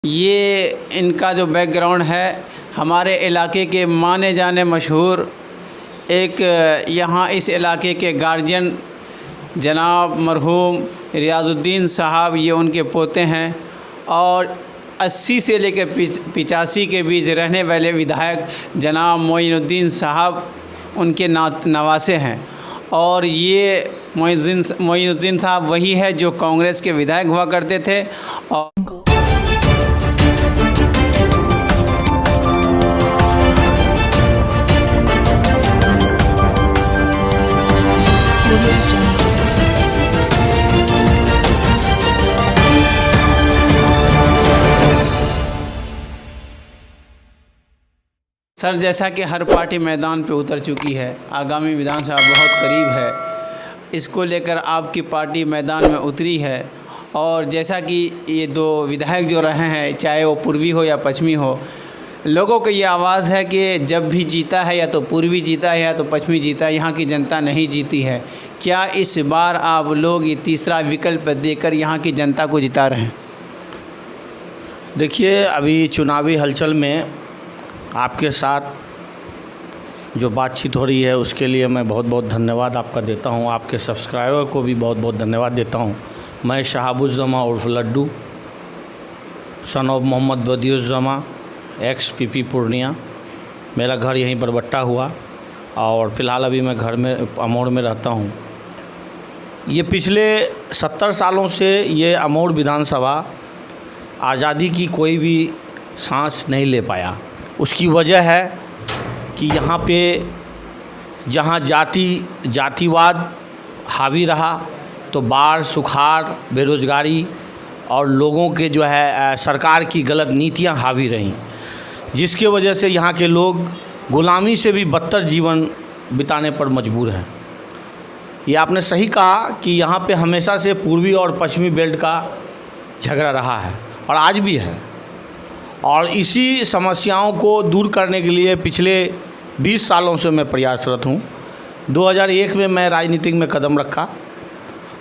ये इनका जो बैकग्राउंड है, हमारे इलाके के माने जाने मशहूर एक यहाँ इस इलाके के गार्जियन जनाब मरहूम रियाजुद्दीन साहब, ये उनके पोते हैं और 80 से लेकर 85 के बीच रहने वाले विधायक जनाब मोइनुद्दीन साहब उनके नवासे हैं। और ये मोइनुद्दीन साहब वही है जो कांग्रेस के विधायक हुआ करते थे। और सर, जैसा कि हर पार्टी मैदान पे उतर चुकी है, आगामी विधानसभा बहुत करीब है, इसको लेकर आपकी पार्टी मैदान में उतरी है। और जैसा कि ये दो विधायक जो रहे हैं, चाहे वो पूर्वी हो या पश्चिमी हो, लोगों को ये आवाज़ है कि जब भी जीता है या तो पूर्वी जीता है या तो पश्चिमी जीता है, यहाँ की जनता नहीं जीती है। क्या इस बार आप लोग ये तीसरा विकल्प देकर यहाँ की जनता को जिता रहे हैं? देखिए, अभी चुनावी हलचल में आपके साथ जो बातचीत हो रही है उसके लिए मैं बहुत बहुत धन्यवाद आपका देता हूं। आपके सब्सक्राइबर को भी बहुत बहुत धन्यवाद देता हूं। मैं शहाबुज़्ज़मा उर्फ Laddu, son of Mohammad Badiuzzama, ex PP Purnia, मेरा घर यहीं बरबट्टा हुआ और फ़िलहाल अभी मैं घर में अमौड़ में रहता हूं। ये पिछले 70 सालों से ये अमौड़ विधानसभा आज़ादी की कोई भी सांस नहीं ले पाया। उसकी वजह है कि यहाँ पे जहाँ जातिवाद हावी रहा तो बाढ़, सुखाड़, बेरोज़गारी और लोगों के जो है सरकार की गलत नीतियाँ हावी रहीं, जिसके वजह से यहाँ के लोग गुलामी से भी बदतर जीवन बिताने पर मजबूर हैं। ये आपने सही कहा कि यहाँ पे हमेशा से पूर्वी और पश्चिमी बेल्ट का झगड़ा रहा है और आज भी है। और इसी समस्याओं को दूर करने के लिए पिछले 20 सालों से मैं प्रयासरत हूँ। 2001 में मैं राजनीति में कदम रखा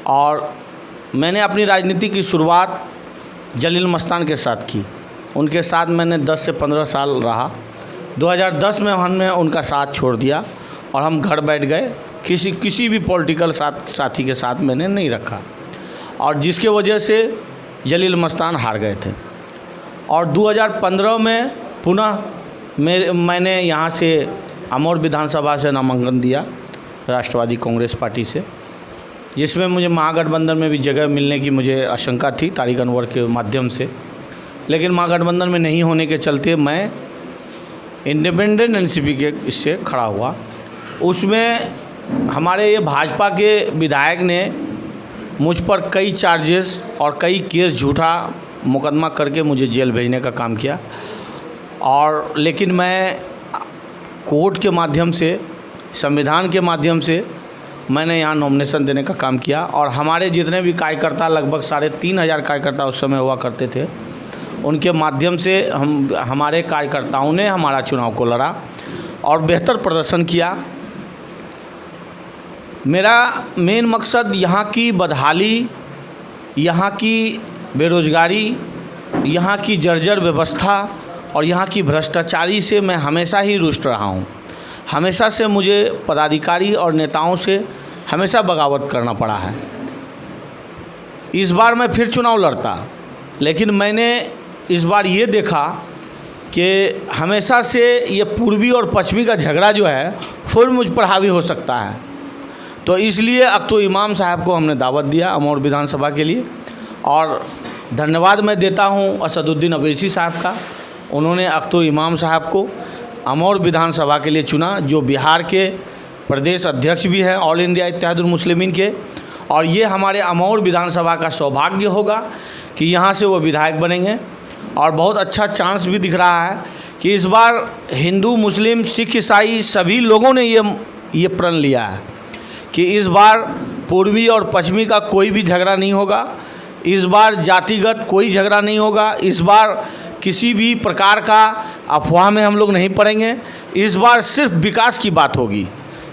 और मैंने अपनी राजनीति की शुरुआत जलील मस्तान के साथ की। उनके साथ मैंने 10 से 15 साल रहा। 2010 में हमने उनका साथ छोड़ दिया और हम घर बैठ गए। किसी भी पॉलिटिकल साथी के साथ मैंने नहीं रखा और जिसके वजह से जलील मस्तान हार गए थे। और 2015 में पुनः मैंने यहाँ से अमौड़ विधानसभा से नामांकन दिया राष्ट्रवादी कांग्रेस पार्टी से, जिसमें मुझे महागठबंधन में भी जगह मिलने की मुझे आशंका थी तारिक अनवर के माध्यम से। लेकिन महागठबंधन में नहीं होने के चलते मैं इंडिपेंडेंट एनसीपी के इससे खड़ा हुआ। उसमें हमारे ये भाजपा के विधायक ने मुझ पर कई चार्जेस और कई केस झूठा मुकदमा करके मुझे जेल भेजने का काम किया। और लेकिन मैं कोर्ट के माध्यम से, संविधान के माध्यम से मैंने यहाँ नॉमिनेशन देने का काम किया। और हमारे जितने भी कार्यकर्ता, लगभग 3,500 कार्यकर्ता उस समय हुआ करते थे, उनके माध्यम से हमारे कार्यकर्ताओं ने हमारा चुनाव को लड़ा और बेहतर प्रदर्शन किया। मेरा मेन मकसद यहाँ की बदहाली, यहाँ की बेरोज़गारी, यहाँ की जर्जर व्यवस्था और यहाँ की भ्रष्टाचारी से मैं हमेशा ही रुष्ट रहा हूँ। हमेशा से मुझे पदाधिकारी और नेताओं से हमेशा बगावत करना पड़ा है। इस बार मैं फिर चुनाव लड़ता, लेकिन मैंने इस बार ये देखा कि हमेशा से ये पूर्वी और पश्चिमी का झगड़ा जो है फिर मुझ पर हावी हो सकता है। तो इसलिए अख्तर इमाम साहब को हमने दावत दिया अमौड़ विधानसभा के लिए। और धन्यवाद मैं देता हूं असदुद्दीन अवैसी साहब का। उन्होंने अख्तर इमाम साहब को अमौड़ विधानसभा के लिए चुना, जो बिहार के प्रदेश अध्यक्ष भी हैं ऑल इंडिया इत्तेहादुल मुस्लिमीन के। और ये हमारे अमौड़ विधानसभा का सौभाग्य होगा कि यहाँ से वो विधायक बनेंगे। और बहुत अच्छा चांस भी दिख रहा है कि इस बार हिंदू, मुस्लिम, सिख, ईसाई सभी लोगों ने ये प्रण लिया है कि इस बार पूर्वी और पश्चिमी का कोई भी झगड़ा नहीं होगा। इस बार जातिगत कोई झगड़ा नहीं होगा। इस बार किसी भी प्रकार का अफवाह में हम लोग नहीं पड़ेंगे। इस बार सिर्फ विकास की बात होगी।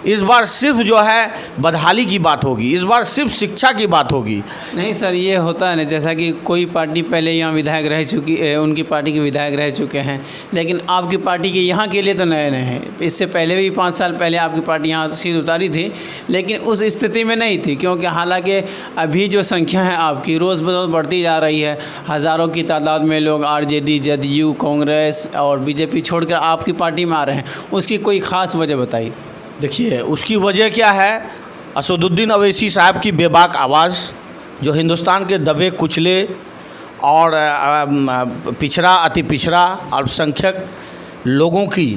इस बार सिर्फ जो है बदहाली की बात होगी, इस बार सिर्फ शिक्षा की बात होगी। नहीं सर, ये होता है ना, जैसा कि कोई पार्टी पहले यहाँ विधायक रह चुकी है, उनकी पार्टी के विधायक रह चुके हैं, लेकिन आपकी पार्टी के यहाँ के लिए तो नए नए हैं। इससे पहले भी 5 साल पहले आपकी पार्टी यहाँ सीट उतारी थी, लेकिन उस स्थिति में नहीं थी, क्योंकि हालांकि अभी जो संख्या है आपकी रोज़ बरोज़ बढ़ती जा रही है। हज़ारों की तादाद में लोग आरजेडी, जदयू, कांग्रेस और बीजेपी छोड़कर आपकी पार्टी में आ रहे हैं। उसकी कोई ख़ास वजह बताइए। देखिए, उसकी वजह क्या है? असदुद्दीन अवैसी साहब की बेबाक आवाज़, जो हिंदुस्तान के दबे कुचले और पिछड़ा, अति पिछड़ा, अल्पसंख्यक लोगों की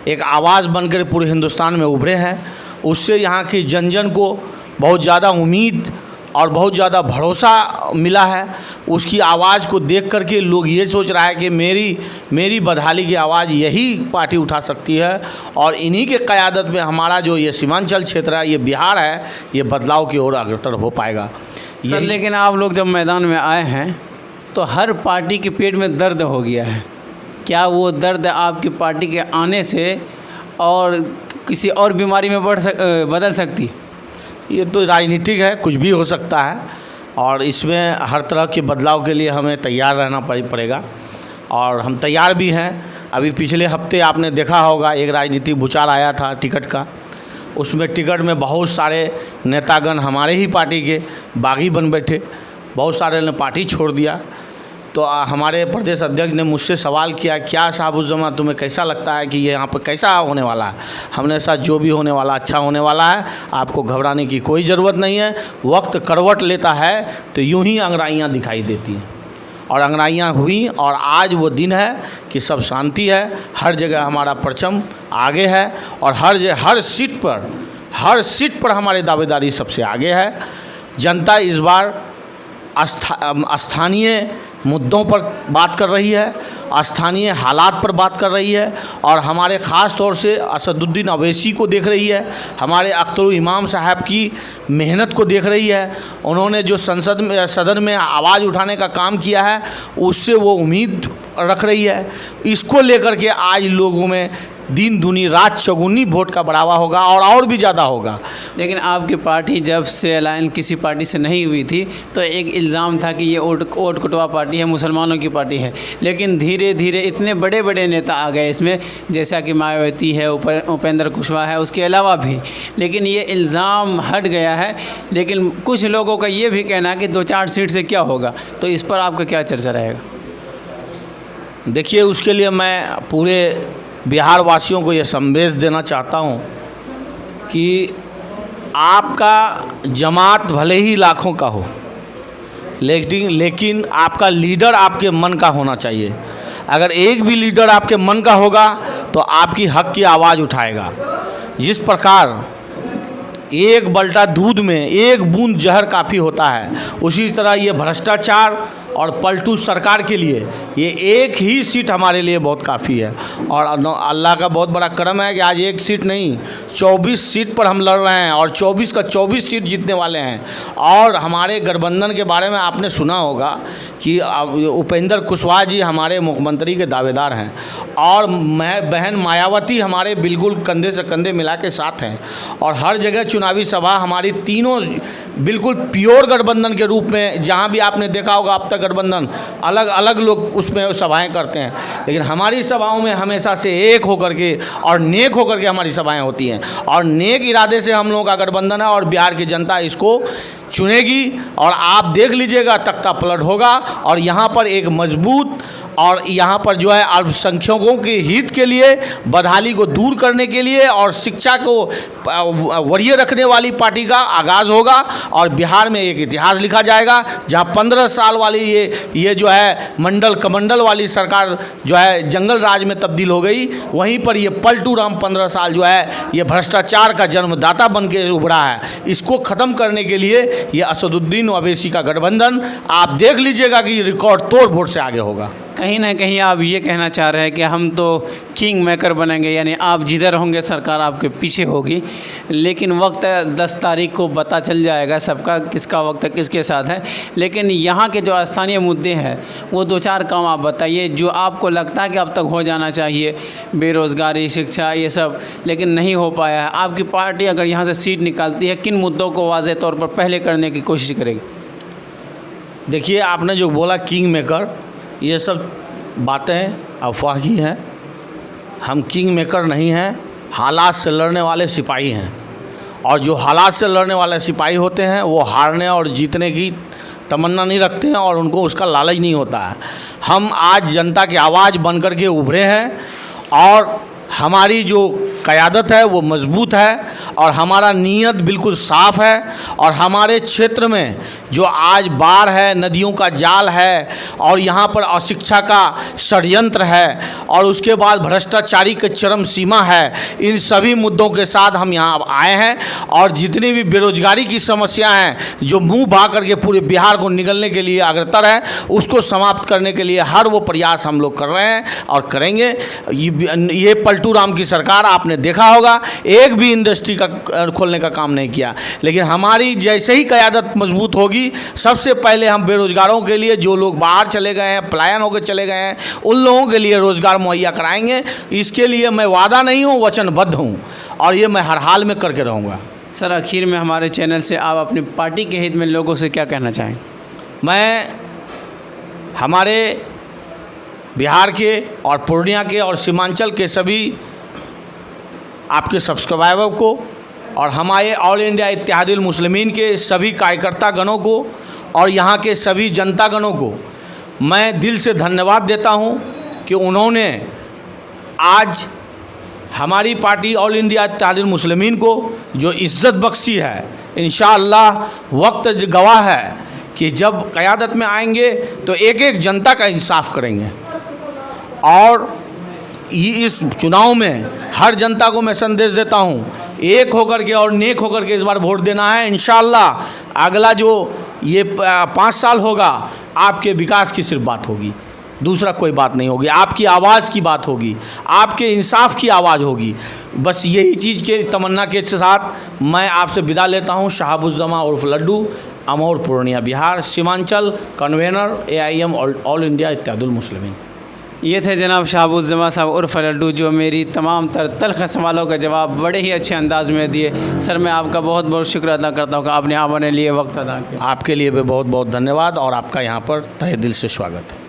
एक आवाज़ बनकर पूरे हिंदुस्तान में उभरे हैं। उससे यहाँ की जन जन को बहुत ज़्यादा उम्मीद और बहुत ज़्यादा भरोसा मिला है। उसकी आवाज़ को देख करके लोग ये सोच रहा है कि मेरी बदहाली की आवाज़ यही पार्टी उठा सकती है, और इन्हीं के क़यादत में हमारा जो ये सीमांचल क्षेत्र है, ये बिहार है, ये बदलाव की ओर अग्रसर हो पाएगा। सर, लेकिन आप लोग जब मैदान में आए हैं तो हर पार्टी के पेट में दर्द हो गया है। क्या वो दर्द आपकी पार्टी के आने से और किसी और बीमारी में बदल सकती? ये तो राजनीतिक है, कुछ भी हो सकता है, और इसमें हर तरह के बदलाव के लिए हमें तैयार रहना पड़ेगा, और हम तैयार भी हैं। अभी पिछले हफ्ते आपने देखा होगा एक राजनीतिक भूचाल आया था टिकट का। उसमें टिकट में बहुत सारे नेतागण हमारे ही पार्टी के बागी बन बैठे, बहुत सारे ने पार्टी छोड़ दिया। तो हमारे प्रदेश अध्यक्ष ने मुझसे सवाल किया, क्या साहब तुम्हें कैसा लगता है कि ये यहाँ पर कैसा होने वाला है? हमने साथ जो भी होने वाला अच्छा होने वाला है, आपको घबराने की कोई ज़रूरत नहीं है। वक्त करवट लेता है तो यूं ही अंगड़ाइयाँ दिखाई देती हैं, और अंगड़ाइयाँ हुई, और आज वो दिन है कि सब शांति है। हर जगह हमारा परचम आगे है, और हर सीट पर हमारे दावेदारी सबसे आगे है। जनता इस बार स्थानीय मुद्दों पर बात कर रही है, स्थानीय हालात पर बात कर रही है, और हमारे ख़ास तौर से असदुद्दीन अवैसी को देख रही है, हमारे अख्तर इमाम साहब की मेहनत को देख रही है। उन्होंने जो सदन में आवाज़ उठाने का काम किया है, उससे वो उम्मीद रख रही है। इसको लेकर के आज लोगों में दिन दूनी रात चौगुनी वोट का बढ़ावा होगा, और भी ज़्यादा होगा। लेकिन आपकी पार्टी जब से अलायंस किसी पार्टी से नहीं हुई थी तो एक इल्ज़ाम था कि ये ओट कुटवा पार्टी है, मुसलमानों की पार्टी है। लेकिन धीरे धीरे इतने बड़े बड़े नेता आ गए इसमें, जैसा कि मायावती है, उपेंद्र कुशवाहा है, उसके अलावा भी। लेकिन ये इल्ज़ाम हट गया है। लेकिन कुछ लोगों का ये भी कहना है कि 2-4 सीट से क्या होगा, तो इस पर आपका क्या चर्चा रहेगा? देखिए, उसके लिए मैं पूरे बिहार वासियों को ये संदेश देना चाहता हूँ कि आपका जमात भले ही लाखों का हो, लेकिन आपका लीडर आपके मन का होना चाहिए। अगर एक भी लीडर आपके मन का होगा तो आपकी हक की आवाज़ उठाएगा। जिस प्रकार एक बल्टा दूध में एक बूंद जहर काफ़ी होता है, उसी तरह ये भ्रष्टाचार और पलटू सरकार के लिए ये एक ही सीट हमारे लिए बहुत काफ़ी है। और अल्लाह का बहुत बड़ा करम है कि आज एक सीट नहीं 24 सीट पर हम लड़ रहे हैं, और 24 का 24 सीट जीतने वाले हैं। और हमारे गठबंधन के बारे में आपने सुना होगा कि उपेंद्र कुशवाहा जी हमारे मुख्यमंत्री के दावेदार हैं, और बहन मायावती हमारे बिल्कुल कंधे से कंधे मिला के साथ हैं। और हर जगह चुनावी सभा हमारी तीनों बिल्कुल प्योर गठबंधन के रूप में, जहाँ भी आपने देखा होगा अब तक गठबंधन अलग अलग लोग उसमें सभाएं करते हैं, लेकिन हमारी सभाओं में हमेशा से एक होकर के और नेक होकर के हमारी सभाएं होती हैं। और नेक इरादे से हम लोगों का गठबंधन है, और बिहार की जनता इसको चुनेगी, और आप देख लीजिएगा तख्ता पलट होगा। और यहाँ पर एक मजबूत, और यहाँ पर जो है अल्पसंख्यकों के हित के लिए, बदहाली को दूर करने के लिए और शिक्षा को वरीय रखने वाली पार्टी का आगाज़ होगा। और बिहार में एक इतिहास लिखा जाएगा, जहाँ 15 साल वाली ये जो है मंडल कमंडल वाली सरकार जो है जंगल राज में तब्दील हो गई, वहीं पर ये पलटू राम 15 साल जो है ये भ्रष्टाचार का जन्मदाता बन के उभरा है। इसको ख़त्म करने के लिए ये असदुद्दीन अवैसी का गठबंधन आप देख लीजिएगा कि रिकॉर्ड तोड़ वोट से आगे होगा। कहीं ना कहीं आप ये कहना चाह रहे हैं कि हम तो किंग मेकर बनेंगे, यानी आप जिधर होंगे सरकार आपके पीछे होगी, लेकिन वक्त 10 तारीख को पता चल जाएगा सबका किसका वक्त है, किसके साथ है। लेकिन यहाँ के जो स्थानीय मुद्दे हैं वो 2-4 काम आप बताइए जो आपको लगता है कि अब तक हो जाना चाहिए, बेरोज़गारी, शिक्षा, ये सब, लेकिन नहीं हो पाया है। आपकी पार्टी अगर यहाँ से सीट निकालती है, किन मुद्दों को वाज़ेह तौर पर पहले करने की कोशिश करेगी? देखिए, आपने जो बोला किंग मेकर, ये सब बातें अफवाह ही हैं। हम किंग मेकर नहीं हैं, हालात से लड़ने वाले सिपाही हैं। और जो हालात से लड़ने वाले सिपाही होते हैं वो हारने और जीतने की तमन्ना नहीं रखते हैं और उनको उसका लालच नहीं होता है। हम आज जनता की आवाज़ बन कर के उभरे हैं और हमारी जो क़यादत है वो मजबूत है और हमारा नीयत बिल्कुल साफ़ है। और हमारे क्षेत्र में जो आज बाढ़ है, नदियों का जाल है और यहाँ पर अशिक्षा का षड्यंत्र है और उसके बाद भ्रष्टाचारी की चरम सीमा है, इन सभी मुद्दों के साथ हम यहाँ आए हैं। और जितनी भी बेरोजगारी की समस्या हैं जो मुंह भा करके पूरे बिहार को निगलने के लिए अग्रसर है, उसको समाप्त करने के लिए हर वो प्रयास हम लोग कर रहे हैं और करेंगे। ये पलटू राम की सरकार आपने देखा होगा, एक भी इंडस्ट्री का खोलने का काम नहीं किया। लेकिन हमारी जैसे ही क़यादत मजबूत होगी, सबसे पहले हम बेरोजगारों के लिए, जो लोग बाहर चले गए हैं, पलायन होकर चले गए हैं, उन लोगों के लिए रोज़गार मुहैया कराएंगे। इसके लिए मैं वादा नहीं हूँ, वचनबद्ध हूँ और ये मैं हर हाल में करके रहूँगा। सर, आखिर में हमारे चैनल से आप अपनी पार्टी के हित में लोगों से क्या कहना चाहें? मैं हमारे बिहार के और पूर्णिया के और सीमांचल के सभी आपके सब्सक्राइबर को और हमारे ऑल इंडिया इत्तेहादुल मुस्लिमीन के सभी कार्यकर्ता गणों को और यहाँ के सभी जनता गणों को मैं दिल से धन्यवाद देता हूँ कि उन्होंने आज हमारी पार्टी ऑल इंडिया इत्तेहादुल मुस्लिमीन को जो इज़्ज़त बख्शी है। इंशाअल्लाह वक्त गवाह है कि जब क़यादत में आएंगे तो एक एक जनता का इंसाफ करेंगे। और इस चुनाव में हर जनता को मैं संदेश देता हूँ, एक होकर के और नेक होकर के इस बार वोट देना है। इंशाअल्लाह अगला जो ये 5 साल होगा, आपके विकास की सिर्फ बात होगी, दूसरा कोई बात नहीं होगी। आपकी आवाज़ की बात होगी, आपके इंसाफ की आवाज़ होगी। बस यही चीज़ के तमन्ना के साथ मैं आपसे विदा लेता हूँ। शहाबुज़्ज़मा उर्फ Laddu, Amour, Purnia, Bihar, Seemanchal convener AIM all India Ittehadul Muslimeen. ये थे जनाब शहाबुज़्ज़मा साहब उर्फ लड्डू, जो मेरी तमाम तल्ख़ सवालों का जवाब बड़े ही अच्छे अंदाज में दिए। सर, मैं आपका बहुत बहुत शुक्र अदा करता हूँ कि आपने हमारे लिए वक्त अदा किया। आपके लिए भी बहुत बहुत धन्यवाद और आपका यहाँ पर तहे दिल से स्वागत है।